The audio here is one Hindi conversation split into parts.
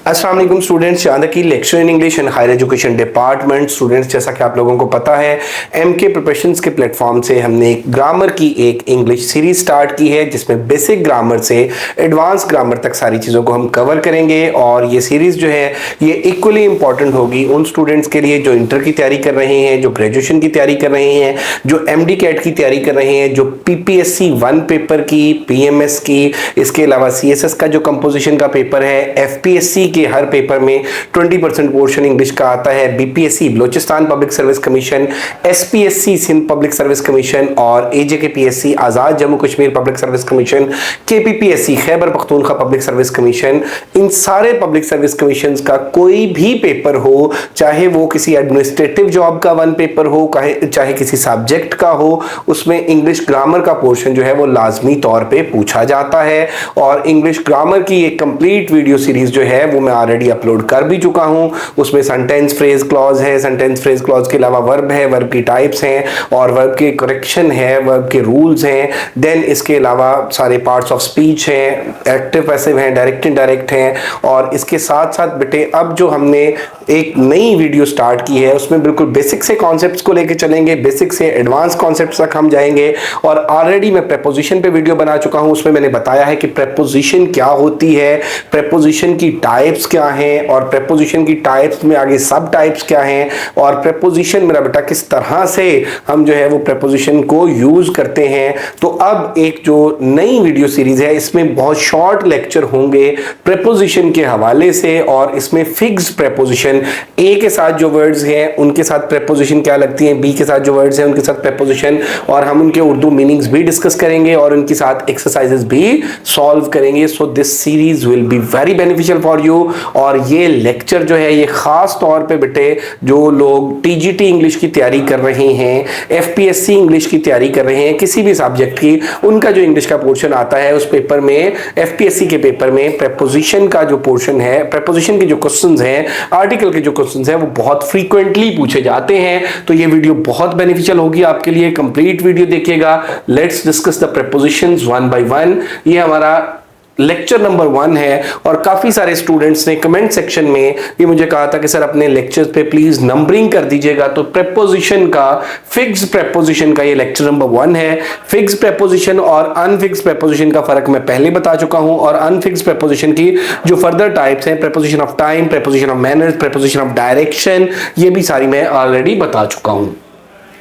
अस्सलाम वालेकुम स्टूडेंट्स, यहाँ तक की lecture in English and higher education department students, जैसा कि आप लोगों को पता है एमके प्रोफेशंस के प्लेटफॉर्म से हमने ग्रामर की एक इंग्लिश सीरीज स्टार्ट की है जिसमें बेसिक ग्रामर से एडवांस ग्रामर तक सारी चीज़ों को हम कवर करेंगे। और ये सीरीज जो है ये इक्वली इंपॉर्टेंट होगी उन स्टूडेंट्स के लिए जो इंटर की तैयारी कर रहे हैं, जो ग्रेजुएशन की तैयारी कर रहे हैं, जो एमडी कैट की तैयारी कर रहे हैं, जो पीपीएससी 1 पेपर की, पीएमएस की, इसके अलावा सीएसएस का जो कंपोजिशन का पेपर है, एफपीएससी के हर पेपर में 20% पोर्शन इंग्लिश का आता है, BPSC Balochistan public service commission, SPSC Sindh public service commission और AJKPSC Azad Jammu Kashmir public service commission, KPPSC Khyber Pakhtunkhwa public service commission, इन सारे पब्लिक सर्विस कमीशन का कोई भी पेपर हो, चाहे वो किसी एडमिनिस्ट्रेटिव जॉब का 1 पेपर हो, चाहे किसी सब्जेक्ट का हो, उसमें इंग्लिश ग्रामर का पोर्शन जो है वो लाजमी तौर पे पूछा जाता है। और इंग्लिश ग्रामर की एक कंप्लीट वीडियो सीरीज जो है वो मैं ऑलरेडी अपलोड कर भी चुका हूं। उसमें सेंटेंस फ्रेज क्लॉज है, सेंटेंस फ्रेज क्लॉज के अलावा वर्ब है, वर्ब की टाइप्स हैं और वर्ब के करेक्शन है, वर्ब के रूल्स हैं, देन इसके अलावा सारे पार्ट्स ऑफ स्पीच हैं, एक्टिव पैसिव हैं, डायरेक्ट इनडायरेक्ट हैं। और इसके साथ साथ बेटे अब जो हमने एक नई वीडियो स्टार्ट की है उसमें बिल्कुल बेसिक से कॉन्सेप्ट्स को लेकर चलेंगे, बेसिक से एडवांस कॉन्सेप्ट्स तक हम जाएंगे। और ऑलरेडी मैं प्रेपोजिशन पे वीडियो बना चुका हूं, उसमें मैंने बताया है कि प्रेपोजिशन क्या होती है, प्रेपोजिशन की टाइप्स क्या हैं और प्रेपोजिशन की टाइप्स में आगे सब टाइप्स क्या हैं और प्रेपोजिशन मेरा बेटा किस तरह से हम जो है वो प्रेपोजिशन को यूज करते हैं। तो अब एक जो नई वीडियो सीरीज है इसमें बहुत शॉर्ट लेक्चर होंगे प्रेपोजिशन के हवाले से और इसमें फिक्स प्रेपोजिशन, ए के साथ जो वर्ड्स हैं उनके साथ प्रेपोजिशन क्या लगती हैं, बी के साथ जो वर्ड्स हैं उनके साथ प्रेपोजिशन, और हम उनके उर्दू मीनिंग्स भी डिस्कस करेंगे और उनके साथ एक्सरसाइजेस भी सॉल्व करेंगे। So this series will be very beneficial for you. और ये लेक्चर जो है ये खास तौर पे बेटे जो लोग टीजीटी इंग्लिश की तैयारी कर रहे हैं, एफपीएससी इंग्लिश की तैयारी कर रहे हैं, किसी भी सब्जेक्ट की, उनका जो इंग्लिश का पोर्शन आता है उस पेपर में, एफपीएससी के पेपर में प्रेपोजिशन का जो पोर्शन है, प्रेपोजिशन के जो क्वेश्चंस हैं, आर्टिकल के जो क्वेश्चंस हैं वो बहुत फ्रीक्वेंटली पूछे जाते हैं। तो ये वीडियो बहुत बेनिफिशियल होगी आपके लिए, कंप्लीट वीडियो देखिएगा। Let's discuss the prepositions one by one. ये हमारा लेक्चर नंबर 1 है और काफी सारे स्टूडेंट्स ने कमेंट सेक्शन में ये मुझे कहा था कि सर अपने लेक्चर्स पे प्लीज नंबरिंग कर दीजिएगा। तो प्रेपोजिशन का, फिक्स प्रेपोजिशन का ये लेक्चर नंबर 1 है। फिक्स प्रेपोजिशन और अनफिक्स प्रेपोजिशन का फर्क मैं पहले बता चुका हूं और अनफिक्स प्रेपोजिशन की जो फर्दर टाइप्स हैं, preposition of time, preposition of manners, preposition of direction, ये भी सारी मैं ऑलरेडी बता चुका हूं।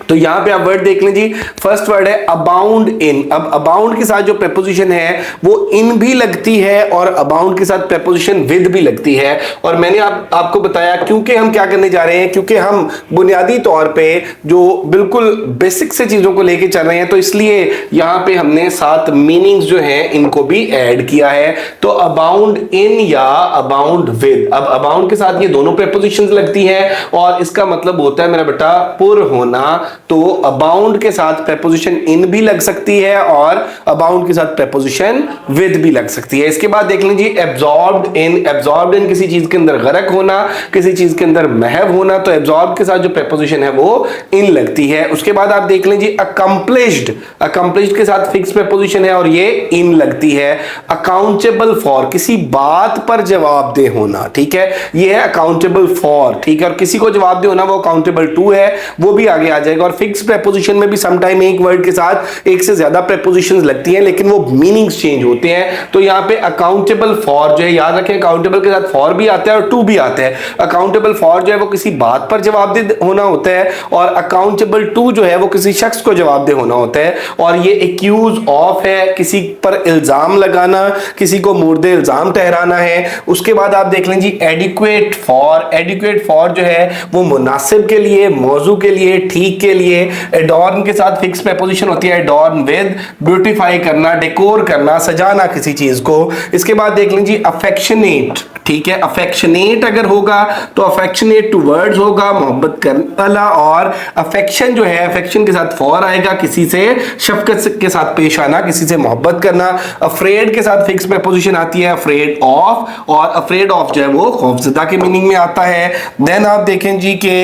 तो यहां पे आप वर्ड देख लें जी। फर्स्ट वर्ड है अबाउंड इन। अब अबाउंड के साथ जो प्रेपोजिशन है वो इन भी लगती है और अबाउंड के साथ प्रेपोजिशन विद भी लगती है। और मैंने आपको बताया क्योंकि हम क्या करने जा रहे हैं, क्योंकि हम बुनियादी तौर पे जो बिल्कुल बेसिक से चीजों को लेके चल रहे हैं तो इसलिए यहां पे हमने 7 मीनिंग्स जो है इनको भी ऐड किया है। तो अबाउंड इन या अबाउंड विद। अब अबाउंड के साथ ये दोनों प्रेपोजिशंस लगती है और इसका मतलब होता है मेरा बेटा पुर होना। तो अबाउंड के साथ प्रेपोजिशन इन भी लग सकती है और अबाउंड के साथ प्रेपोजिशन विद भी लग सकती है। इसके बाद देख लीजिए एब्जॉर्ब्ड इन। एब्जॉर्ब्ड इन किसी चीज के अंदर गरक होना, किसी चीज के अंदर महव होना, तो एब्जॉर्ब के साथ जो प्रेपोजिशन है वो इन लगती है। उसके बाद आप देख लीजिए अकम्प्लिश्ड। अकम्प्लिश्ड के साथ फिक्स प्रेपोजिशन है और ये इन लगती है। अकाउंटेबल फॉर, किसी बात पर जवाबदेह होना, ठीक है, ये है अकाउंटेबल फॉर, ठीक है। और किसी को जवाबदेह होना वो अकाउंटेबल टू है, वो भी आगे आ जाएगा। और फिक्स प्रेपोजिशन में भी समटाइम एक वर्ड के साथ एक से ज्यादा प्रेपोजिशंस लगती हैं लेकिन वो मीनिंग्स चेंज होते हैं। तो यहां पे अकाउंटेबल फॉर जो है, याद रखें अकाउंटेबल के साथ फॉर भी आता है और टू भी आता है। अकाउंटेबल फॉर जो है वो किसी बात पर जवाबदेह होना होता है और अकाउंटेबल टू जो है वो किसी शख्स को जवाबदेह होना होता है। और ये एक्यूज ऑफ है, किसी पर इल्जाम लगाना, किसी को मुर्दे इल्जाम ठहराना है। उसके बाद आप देख लीजिए एडिक्वेट फॉर। एडिक्वेट फॉर जो है वो मुनासिब के लिए, मौजू के लिए, ठीक के लिए। एडॉर्न के साथ फिक्स प्रेपोजिशन होती है एडॉर्न विद, ब्यूटीफाई करना, डेकोर करना, सजाना किसी चीज को। इसके बाद देख लीजिए अफेक्शनेट, ठीक है। अफेक्शनेट अगर होगा तो अफेक्शनेट टुवर्ड्स होगा, मोहब्बत करने वाला। और अफेक्शन जो है, अफेक्शन के साथ फॉर आएगा, किसी से शफकत के साथ पेश आना, किसी से मोहब्बत करना। अफ्रेड के साथ फिक्स प्रेपोजिशन आती है अफ्रेड ऑफ, और अफ्रेड ऑफ जो है वो खौफजदा के मीनिंग में आता है। देन आप देखें जी के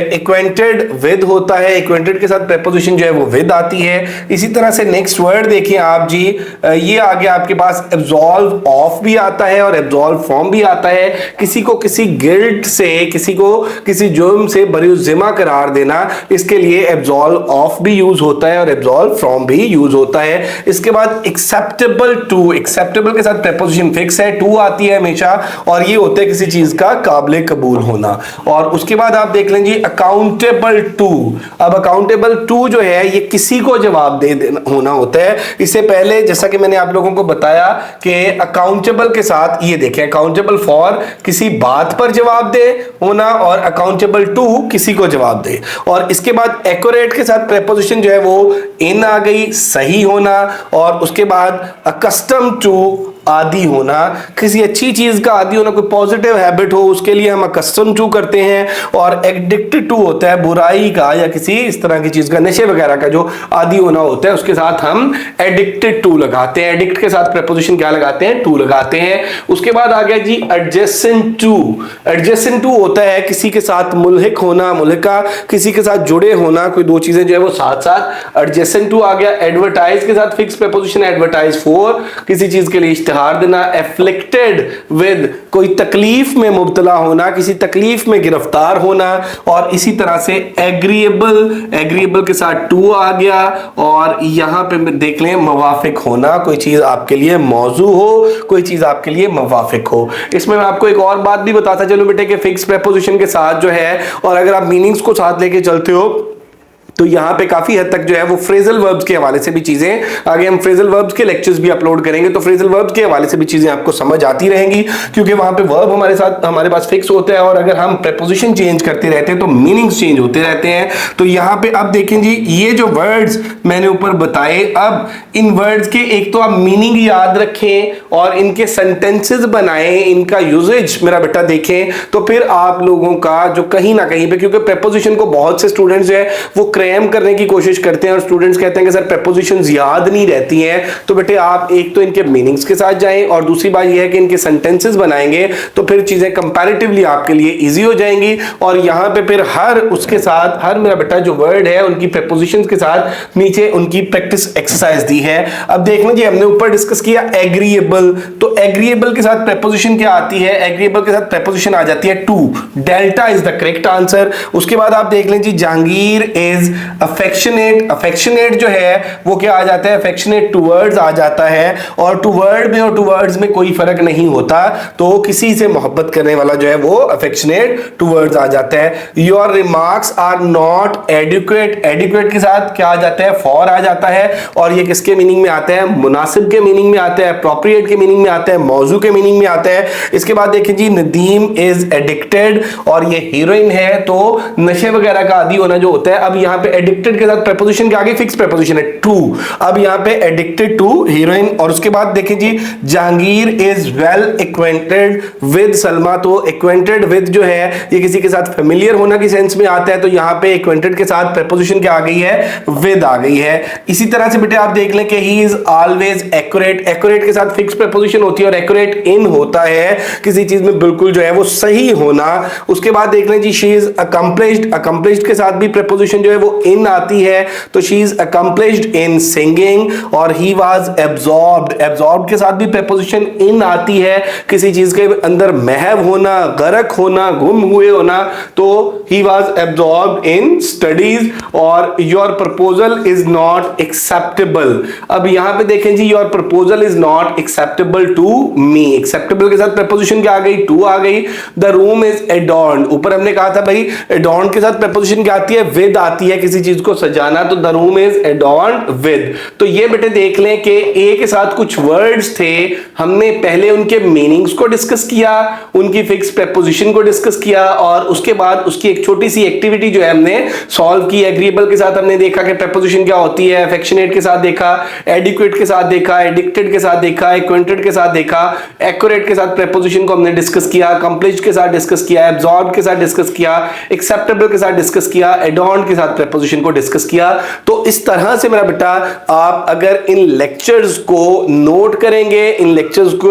एक्वेंटेड विद होता है, एक्वेंटेड के साथ प्रेपोजिशन जो है वो विद आती है। इसी तरह से नेक्स्ट वर्ड देखिए आप जी, ये आ गया आपके पास एब्जॉल्व ऑफ भी आता है और एब्जॉल्व फ्रॉम भी आता है। किसी को किसी गिल्ट से, किसी को किसी जुर्म से बरीउज़्ज़िमा करार देना, इसके लिए एब्जॉल्व ऑफ भी यूज होता है और एब्जॉल्व फ्रॉम भी यूज होता है। इसके बाद एक्सेप्टेबल टू, एक्सेप्टेबल के साथ प्रेपोजिशन फिक्स है, टू आती है हमेशा, और ये होता है किसी चीज का काबिल कबूल होना। और उसके बाद आप देख लें जी अकाउंटेबल टू। अब अकाउंटेबल टू जो है ये किसी को जवाब दे देना होना होता है। इससे पहले जैसा कि मैंने आप लोगों को बताया कि अकाउंटेबल के साथ ये देखें, अकाउंटेबल फॉर किसी बात पर जवाब दे होना और अकाउंटेबल टू किसी को जवाब दे। और इसके बाद एक्यूरेट के साथ प्रेपोजिशन जो है वो इन आ गई, सही होना, और उसके बाद अकस्टम टू आदी होना, किसी अच्छी चीज का आदी होना, कोई पॉजिटिव हैबिट हो उसके लिए हम अकस्टम टू करते हैं। और एडिक्टेड टू होता है बुराई का या किसी इस तरह की चीज का, नशे वगैरह का जो आदी होना होता है, उसके साथ हम एडिक्टेड टू लगाते हैं। एडिक्ट के साथ प्रेपोजिशन क्या लगाते हैं? टू लगाते हैं। उसके बाद आ गया जी एडजेसेंट टू। एडजेसेंट टू होता है किसी के साथ मुल्हिक होना, मुल्हिका, किसी के साथ जुड़े होना, कोई दो चीजें जो है वो साथ साथ। एडजेसेंट टू आ गया। एडवर्टाइज के साथ फिक्स प्रेपोजिशन एडवर्टाइज फॉर, किसी चीज के लिए इश्तिहार देना। एफ्लिक्टेड विद, कोई तकलीफ में मुब्तला होना, किसी तकलीफ में गिरफ्तार होना। और इसी तरह से एग्रीएबल, एग्रीएबल के साथ टू आ गया। और यहां पे देख लें मवाफिक होना, कोई चीज आपके लिए मौजू हो, कोई चीज आपके लिए मवाफिक हो। इसमें मैं आपको एक और बात भी बताता चलो बेटे कि फिक्स प्रेपोजिशन के साथ जो है, और अगर आप मीनिंग्स को साथ लेके चलते हो तो यहाँ पे काफी हद तक जो है वो फ्रेजल वर्ब्स के हवाले से भी चीजें, आगे हम फ्रेजल वर्ब्स के लेक्चर्स भी अपलोड करेंगे, तो फ्रेजल वर्ब्स के हवाले से भी चीजें आपको समझ आती रहेंगी, क्योंकि वहां पे वर्ब हमारे पास फिक्स होता है, और अगर हम प्रेपोजिशन चेंज करते रहते हैं तो मीनिंग्स चेंज होते रहते हैं। तो यहाँ पे अब देखें जी, ये जो वर्ड्स मैंने ऊपर बताए, अब इन वर्ड्स के एक तो आप मीनिंग याद रखें और इनके सेंटेंसेस बनाएं, इनका यूजेज मेरा बेटा देखें, तो फिर आप लोगों का जो कहीं ना कहीं पे, क्योंकि प्रेपोजिशन को बहुत से स्टूडेंट्स जो है वो करने की कोशिश करते हैं और स्टूडेंट्स कहते हैं कि सर प्रेपोजिशंस याद नहीं रहती हैं। तो बेटे आप एक तो इनके मीनिंग्स के साथ जाएं, और दूसरी बात यह है कि इनके सेंटेंसेस बनाएंगे तो फिर चीजें कंपैरेटिवली आपके लिए इजी हो जाएंगी। और यहां पे फिर हर उसके साथ, हर मेरा बेटा जो वर्ड है उनकी प्रेपोजिशंस के साथ नीचे उनकी प्रैक्टिस एक्सरसाइज दी है। अब देख लीजिए, हमने ऊपर डिस्कस किया एग्रीएबल, तो एग्रीएबल के साथ प्रेपोजिशन क्या आती है? एग्रीएबल के साथ प्रेपोजिशन आ जाती है to. Delta is the correct answer. उसके बाद आप देख लीजिए जहांगीर इज अफेक्शनेट। अफेक्शनेट जो है वो क्या आ जाता है? अफेक्शनेट टुवर्ड्स आ जाता है, और टुवर्ड में और टुवर्ड्स में कोई फर्क नहीं होता, तो किसी से मोहब्बत करने वाला जो है वो अफेक्शनेट टुवर्ड्स आ जाता है। Your remarks are not adequate. Adequate के साथ क्या आ जाता है? फॉर आ जाता है, और ये किसके मीनिंग में आता है? मुनासिब के मीनिंग में आता है, अप्रोप्रिएट के मीनिंग में आता है, मौजू के मीनिंग में आता है। इसके बाद देखिए जी, नदीम इज एडिक्टेड, और ये हीरोइन है, तो नशे वगैरह का आदी होना जो होता है। अब यहाँ पे एडिक्टेड के साथ प्रेपोजिशन के आगे फिक्स प्रेपोजिशन है टू। अब यहाँ पे एडिक्टेड टू हीरोइन। और उसके बाद देखिए जी, Jahangir is well acquainted with Salma, तो एक्वेंटेड विद जो है ये किसी के साथ फेमिलियर होना की सेंस में आता है, तो यहाँ पे एक्वेंटेड के साथ प्रेपोजिशन क्या आ गई है? विद आ गई है। इसी तरह से बेटे आप देख लें कि he is always accurate. Accurate के साथ फिक्स प्रेपोजिशन होती है और एक्यूरेट इन होता है, किसी चीज में बिल्कुल जो है वो सही होना। उसके बाद देख लें जी, शी इज अकम्प्लिश्ड। अकम्प्लिश्ड के साथ भी प्रेपोजिशन जो है वो इन आती है, तो she is accomplished in singing. और ही वाज एब्जॉर्ब्ड। एब्जॉर्ब्ड के साथ भी प्रेपोजिशन इन आती है, किसी चीज के अंदर महव होना, गर्क होना, गुम हुए होना, तो he was absorbed in studies. और your proposal is not acceptable. अब यहां पे देखें जी, your proposal is not acceptable to me. Acceptable के साथ प्रेपोजिशन क्या आ गई? टू आ गई। The room is adorned. ऊपर हमने कहा था भाई एडॉर्न्ड के साथ प्रेपोजिशन क्या आती है? विद आती है, किसी चीज को सजाना, तो द रूम इज एडॉर्न्ड विद। तो ये बेटे देख लें कि ए के साथ कुछ वर्ड्स थे, हमने पहले उनके मीनिंग्स को डिस्कस किया, उनकी फिक्स प्रेपोजिशन को डिस्कस किया, और उसके बाद उसकी एक छोटी सी एक्टिविटी जो है हमने सॉल्व की। एग्रीएबल के साथ हमने देखा कि प्रेपोजिशन क्या होती है, अफेक्शनेट के साथ देखा, एडिक्वेट के साथ देखा, एडिक्टेड के साथ देखा, एक्वेंटेड के साथ देखा, एक्यूरेट के साथ प्रेपोजिशन को हमने डिस्कस किया, कंप्लीट के साथ डिस्कस किया, एब्जॉर्ब के साथ डिस्कस किया, एक्सेप्टेबल के साथ डिस्कस किया, एडॉर्न्ड के साथ प्रेपोजिशन को डिस्कस किया। तो इस तरह से मेरा बेटा आप अगर इन लेक्चर्स को नोट करेंगे, इन लेक्चर्स को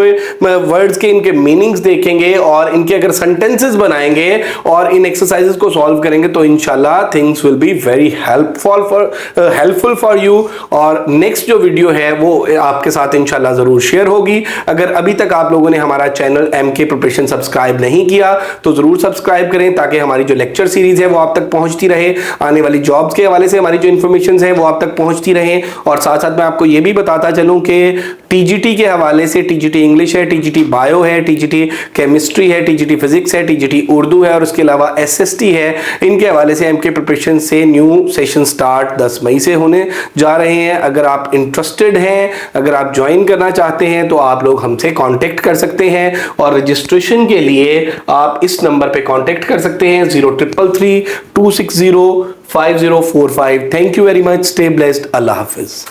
वर्ड्स के इनके मीनिंग्स देखेंगे और इनके अगर सेंटेंसेस बनाएंगे और इन एक्सरसाइजेस को सॉल्व करेंगे तो इंशाल्लाह things will be very helpful for you. और नेक्स्ट जो वीडियो है वो आपके साथ इंशाल्लाह जरूर शेयर होगी। अगर अभी तक आप लोगों ने हमारा चैनल एमके प्रिपरेशन सब्सक्राइब नहीं किया तो जरूर सब्सक्राइब करें ताकि हमारी जो लेक्चर सीरीज है वो आप तक पहुंचती रहे, आने वाली जॉब्स के हवाले से हमारी जो इंफॉर्मेशन है वो आप तक पहुंचती रहे। और साथ साथ मैं आपको ये भी बताता चलूं कि टीजीटी के हवाले से टीजीटी इंग्लिश है, टीजीटी बायो है, टीजीटी केमिस्ट्री है, टीजीटी फिजिक्स है, टीजीटी उर्दू है और उसके अलावा एसएसटी है। इनके हवाले से एमके प्रिपरेशन से न्यू सेशन स्टार्ट 10 मई से होने जा रहे हैं। अगर आप इंटरेस्टेड हैं, अगर आप ज्वाइन करना चाहते हैं तो आप लोग हमसे कांटेक्ट कर सकते हैं और रजिस्ट्रेशन के लिए आप इस नंबर पे कांटेक्ट कर सकते हैं 0333 260 5045। Thank you very much, stay blessed, Allah Hafiz.